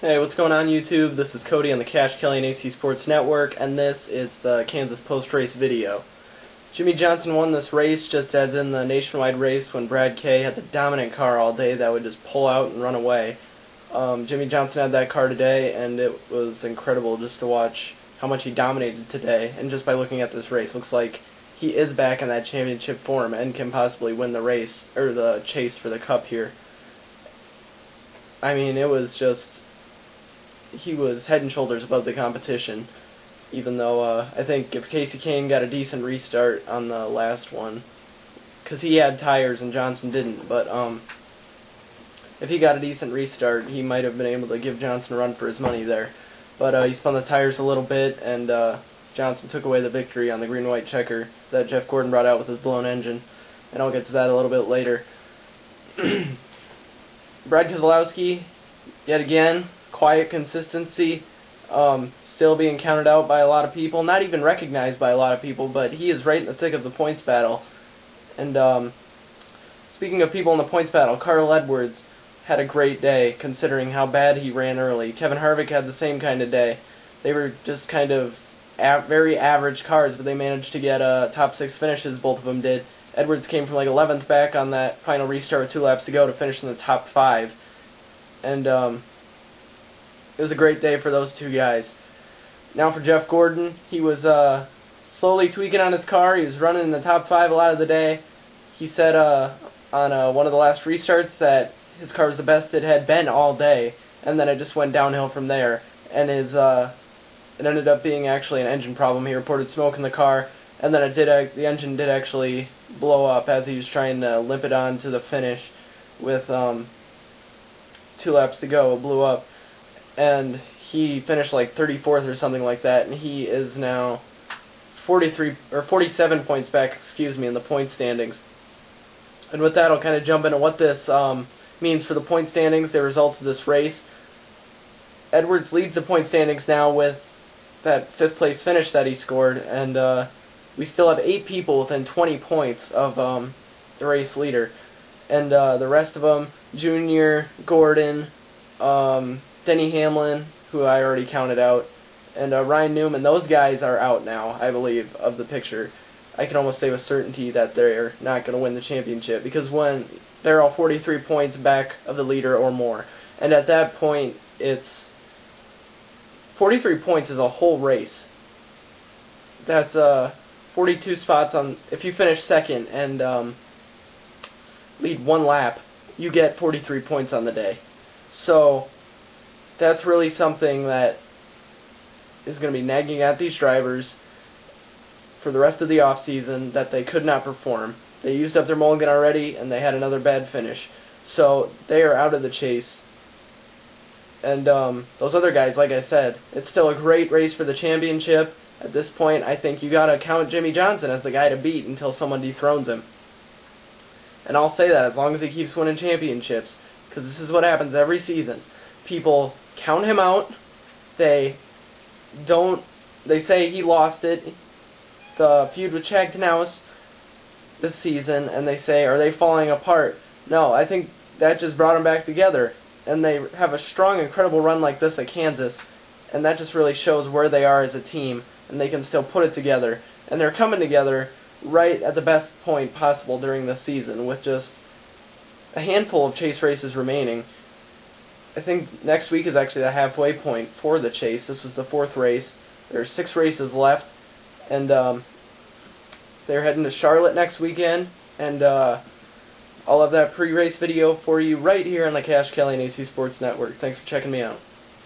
Hey, what's going on YouTube? This is Cody on the Cash Kelly and AC Sports Network, and this is the Kansas post-race video. Jimmie Johnson won this race just as in the nationwide race when Brad K had the dominant car all day that would just pull out and run away. Jimmie Johnson had that car today, and it was incredible just to watch how much he dominated today. And just by looking at this race, looks like he is back in that championship form and can possibly win the race, or the chase for the Cup here. I mean, it was just... he was head and shoulders above the competition, even though I think if Casey Kane got a decent restart on the last one, because he had tires and Johnson didn't, but if he got a decent restart, he might have been able to give Johnson a run for his money there. But he spun the tires a little bit, and Johnson took away the victory on the green-white checker that Jeff Gordon brought out with his blown engine, and I'll get to that a little bit later. Brad Keselowski, yet again, quiet consistency, still being counted out by a lot of people, not even recognized by a lot of people, but he is right in the thick of the points battle. And speaking of people in the points battle, Carl Edwards had a great day considering how bad he ran early. Kevin Harvick had the same kind of day. They were just kind of very average cars, but they managed to get top 6 finishes, both of them did. Edwards came from like 11th back on that final restart with 2 laps to go to finish in the top 5. And it was a great day for those two guys. Now for Jeff Gordon, he was slowly tweaking on his car. He was running in the top 5 a lot of the day. He said on one of the last restarts that his car was the best it had been all day, and then it just went downhill from there. And it ended up being actually an engine problem. He reported smoke in the car, and then the engine did actually blow up as he was trying to limp it on to the finish with 2 laps to go. It blew up. And he finished like 34th or something like that, and he is now 47 points back, in the point standings. And with that, I'll kind of jump into what this means for the point standings, the results of this race. Edwards leads the point standings now with that 5th place finish that he scored, and we still have 8 people within 20 points of the race leader. And the rest of them, Junior, Gordon, Denny Hamlin, who I already counted out, and Ryan Newman, those guys are out now, I believe, of the picture. I can almost say with certainty that they're not going to win the championship, because when they're all 43 points back of the leader or more, and at that point, it's 43 points is a whole race. That's 42 spots on, if you finish second and lead 1 lap, you get 43 points on the day. So that's really something that is going to be nagging at these drivers for the rest of the off-season, that they could not perform. They used up their mulligan already, and they had another bad finish. So they are out of the chase. And those other guys, like I said, it's still a great race for the championship. At this point, I think you got to count Jimmie Johnson as the guy to beat until someone dethrones him. And I'll say that as long as he keeps winning championships, because this is what happens every season. People count him out. They say he lost it, the feud with Chad Knaus this season, and they say, are they falling apart? No, I think that just brought them back together. And they have a strong, incredible run like this at Kansas, and that just really shows where they are as a team, and they can still put it together. And they're coming together right at the best point possible during this season, with just a handful of chase races remaining. I think next week is actually the halfway point for the chase. This was the 4th race. There are 6 races left, and they're heading to Charlotte next weekend, and I'll have that pre-race video for you right here on the Cash Kelly and AC Sports Network. Thanks for checking me out.